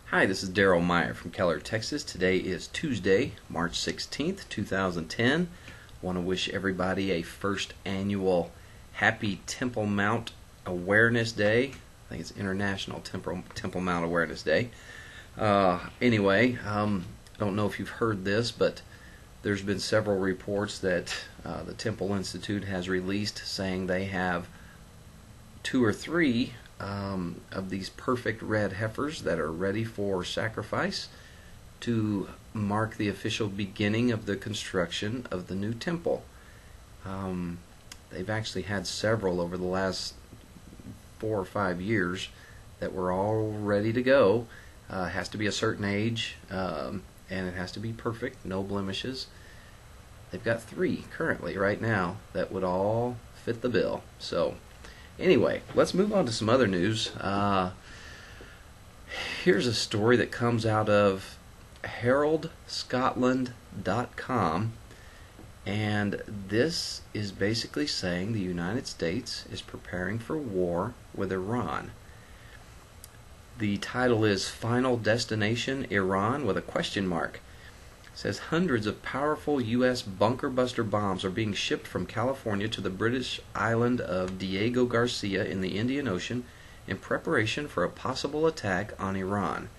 Hi, this is Daryl Meyer from Keller, Texas. Today is Tuesday, March 16th, 2010. Want to wish everybody a first annual Happy Temple Mount Awareness Day. I think it's International Temple Mount Awareness Day. Anyway, I don't know if you've heard this, but there's been several reports that the Temple Institute has released saying they have 2 or 3 of these perfect red heifers that are ready for sacrifice to mark the official beginning of the construction of the new temple. They've actually had several over the last 4 or 5 years that were all ready to go. It has to be a certain age, and it has to be perfect, no blemishes. They've got 3 currently right now that would all fit the bill. So anyway, let's move on to some other news. Here's a story that comes out of heraldscotland.com, and this is basically saying the United States is preparing for war with Iran. The title is Final Destination Iran with a question mark. It says hundreds of powerful U.S. bunker buster bombs are being shipped from California to the British island of Diego Garcia in the Indian Ocean in preparation for a possible attack on Iran.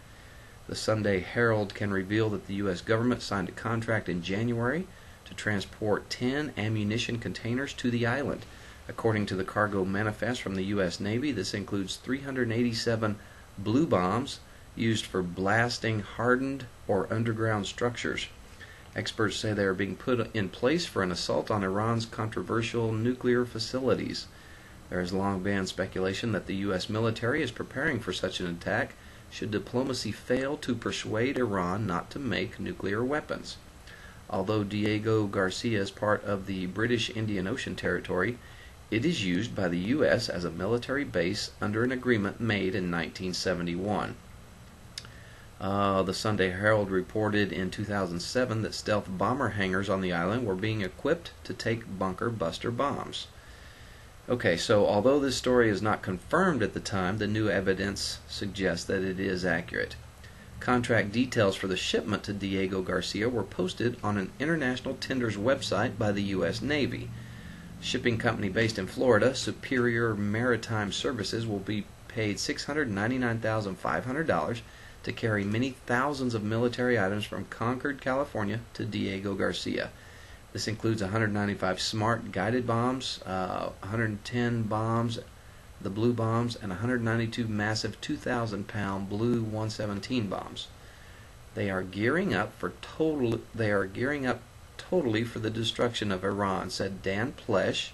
The Sunday Herald can reveal that the U.S. government signed a contract in January to transport 10 ammunition containers to the island. According to the cargo manifest from the U.S. Navy, this includes 387 blue bombs used for blasting hardened or underground structures. Experts say they are being put in place for an assault on Iran's controversial nuclear facilities. There has long been speculation that the U.S. military is preparing for such an attack should diplomacy fail to persuade Iran not to make nuclear weapons. Although Diego Garcia is part of the British Indian Ocean Territory, it is used by the U.S. as a military base under an agreement made in 1971. The Sunday Herald reported in 2007 that stealth bomber hangars on the island were being equipped to take bunker buster bombs. Okay, so although this story is not confirmed at the time, the new evidence suggests that it is accurate. Contract details for the shipment to Diego Garcia were posted on an international tenders website by the U.S. Navy. Shipping company based in Florida, Superior Maritime Services, will be paid $699,500 to carry many thousands of military items from Concord, California to Diego Garcia. This includes 195 smart guided bombs, 110 bombs, the blue bombs, and 192 massive 2,000-pound blue 117 bombs. They are gearing up totally for the destruction of Iran, said Dan Plesh,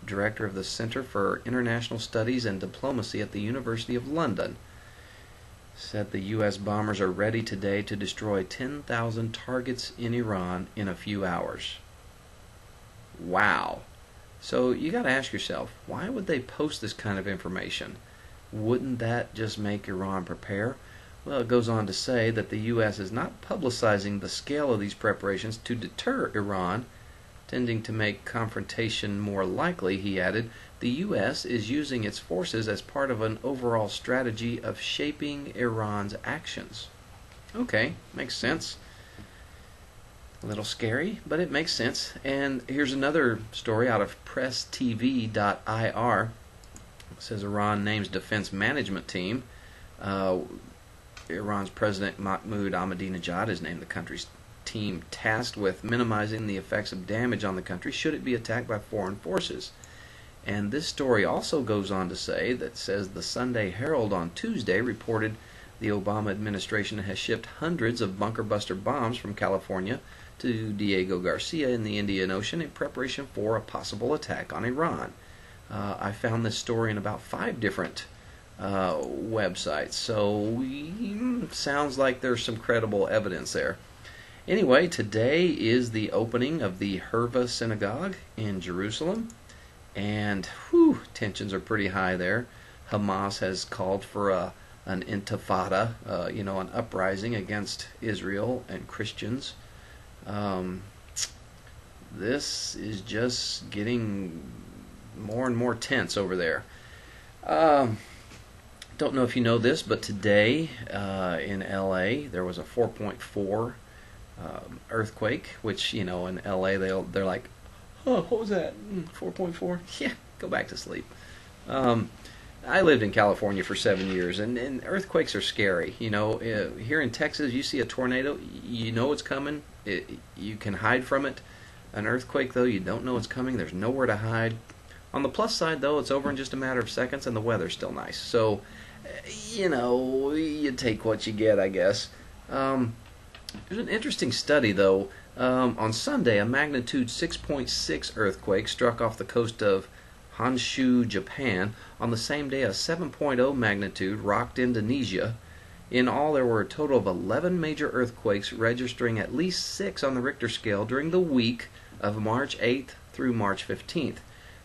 director of the Center for International Studies and Diplomacy at the University of London. Said the U.S. bombers are ready today to destroy 10,000 targets in Iran in a few hours. Wow. So you got to ask yourself, why would they post this kind of information? Wouldn't that just make Iran prepare? Well, it goes on to say that the U.S. is not publicizing the scale of these preparations to deter Iran, tending to make confrontation more likely. He added, the U.S. is using its forces as part of an overall strategy of shaping Iran's actions. Okay, makes sense. A little scary, but it makes sense. And here's another story out of PressTV.ir. It says Iran names defense management team. Iran's President Mahmoud Ahmadinejad has named the country's team tasked with minimizing the effects of damage on the country should it be attacked by foreign forces. And this story also goes on to say that says the Sunday Herald on Tuesday reported the Obama administration has shipped hundreds of bunker buster bombs from California to Diego Garcia in the Indian Ocean in preparation for a possible attack on Iran. I found this story in about 5 different websites, so sounds like there's some credible evidence there. Anyway, today is the opening of the Hurva Synagogue in Jerusalem, and tensions are pretty high there. Hamas has called for an intifada, an uprising against Israel and Christians. This is just getting more and more tense over there. Don't know if you know this, but today in LA there was a 4.4 earthquake, which, in LA they're like, oh, what was that? 4.4? Yeah, go back to sleep. I lived in California for 7 years, and earthquakes are scary. Here in Texas, you see a tornado, you know it's coming. You can hide from it. An earthquake, though, you don't know it's coming. There's nowhere to hide. On the plus side, though, it's over in just a matter of seconds, and the weather's still nice. So, you take what you get, I guess. There's an interesting study, though. On Sunday, a magnitude 6.6 earthquake struck off the coast of Honshu, Japan. On the same day, a 7.0 magnitude rocked Indonesia. In all, there were a total of 11 major earthquakes, registering at least 6 on the Richter scale during the week of March 8th through March 15th.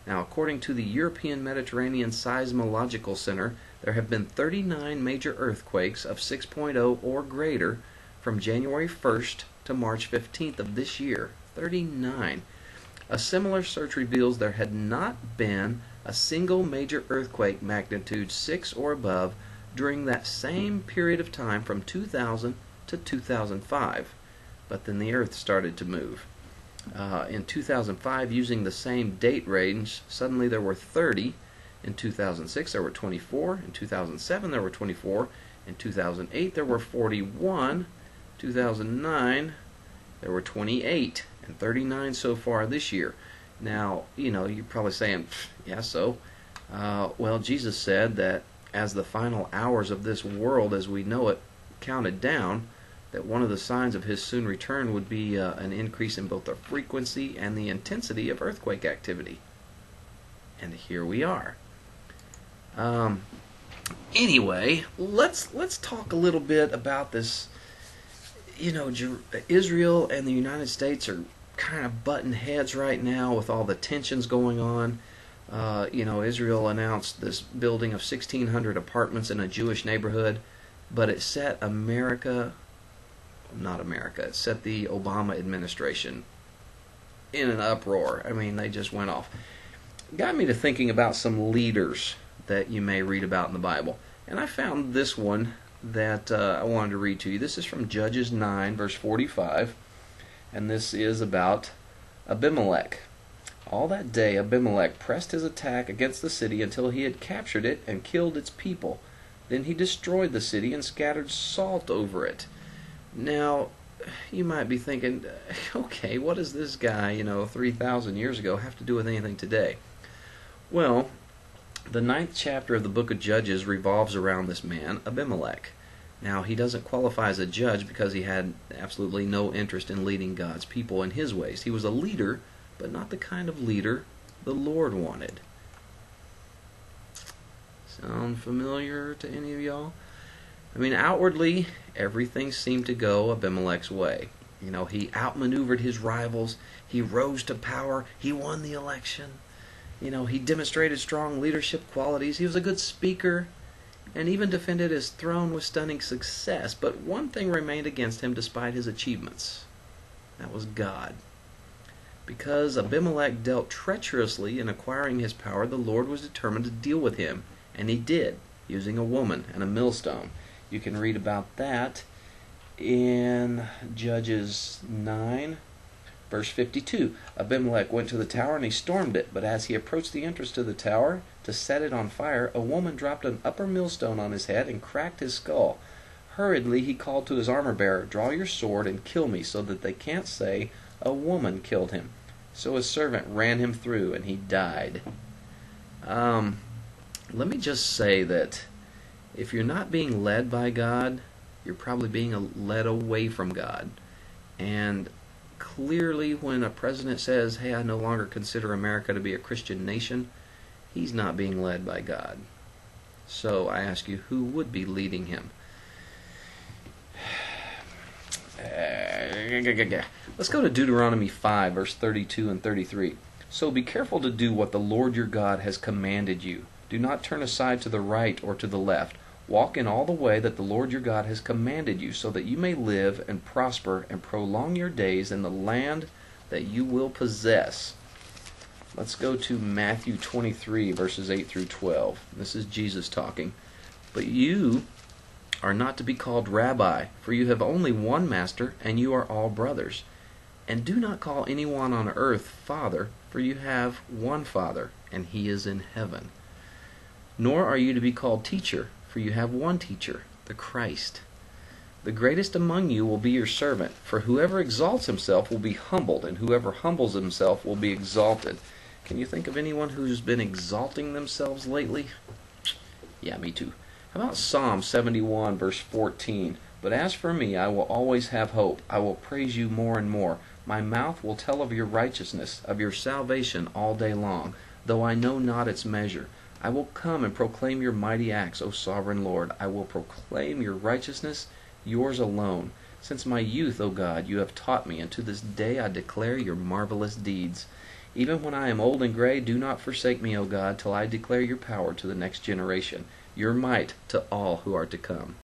Now, according to the European Mediterranean Seismological Center, there have been 39 major earthquakes of 6.0 or greater from January 1st to March 15th of this year. 39. A similar search reveals there had not been a single major earthquake magnitude 6 or above during that same period of time from 2000 to 2005. But then the Earth started to move. In 2005, using the same date range, suddenly there were 30. In 2006, there were 24. In 2007, there were 24. In 2008, there were 41. 2009, there were 28. And 39 so far this year. Now, you're probably saying, yeah, so. Well, Jesus said that as the final hours of this world as we know it counted down, that one of the signs of his soon return would be an increase in both the frequency and the intensity of earthquake activity. And here we are. Anyway, let's talk a little bit about this. Israel and the United States are kind of butting heads right now with all the tensions going on. Israel announced this building of 1,600 apartments in a Jewish neighborhood, but it set it set the Obama administration in an uproar. I mean, they just went off. Got me to thinking about some leaders that you may read about in the Bible. And I found this one that I wanted to read to you. This is from Judges 9, verse 45, and this is about Abimelech. All that day Abimelech pressed his attack against the city until he had captured it and killed its people. Then he destroyed the city and scattered salt over it. Now, you might be thinking, okay, what does this guy, 3,000 years ago have to do with anything today? Well, the 9th chapter of the book of Judges revolves around this man, Abimelech. Now, he doesn't qualify as a judge because he had absolutely no interest in leading God's people in his ways. He was a leader, but not the kind of leader the Lord wanted. Sound familiar to any of y'all? I mean, outwardly, everything seemed to go Abimelech's way. He outmaneuvered his rivals. He rose to power. He won the election. He demonstrated strong leadership qualities. He was a good speaker and even defended his throne with stunning success. But one thing remained against him despite his achievements. That was God. Because Abimelech dealt treacherously in acquiring his power, the Lord was determined to deal with him. And he did, using a woman and a millstone. You can read about that in Judges 9, verse 52. Abimelech went to the tower and he stormed it, but as he approached the entrance to the tower to set it on fire, a woman dropped an upper millstone on his head and cracked his skull. Hurriedly he called to his armor-bearer, "Draw your sword and kill me so that they can't say a woman killed him." So his servant ran him through and he died. Let me just say that if you're not being led by God, you're probably being led away from God. And clearly when a president says, hey, I no longer consider America to be a Christian nation, he's not being led by God. So I ask you, who would be leading him? Let's go to Deuteronomy 5, verse 32 and 33. So be careful to do what the Lord your God has commanded you. Do not turn aside to the right or to the left. Walk in all the way that the Lord your God has commanded you, so that you may live and prosper and prolong your days in the land that you will possess. Let's go to Matthew 23, verses 8 through 12. This is Jesus talking. But you are not to be called Rabbi, for you have only one master, and you are all brothers. And do not call anyone on earth Father, for you have one Father, and he is in heaven. Nor are you to be called Teacher, for you have one Teacher, the Christ. The greatest among you will be your servant, for whoever exalts himself will be humbled, and whoever humbles himself will be exalted. Can you think of anyone who's been exalting themselves lately? Yeah, me too. How about Psalm 71, verse 14? But as for me, I will always have hope. I will praise you more and more. My mouth will tell of your righteousness, of your salvation all day long, though I know not its measure. I will come and proclaim your mighty acts, O sovereign Lord. I will proclaim your righteousness, yours alone. Since my youth, O God, you have taught me, and to this day I declare your marvelous deeds. Even when I am old and gray, do not forsake me, O God, till I declare your power to the next generation, your might to all who are to come.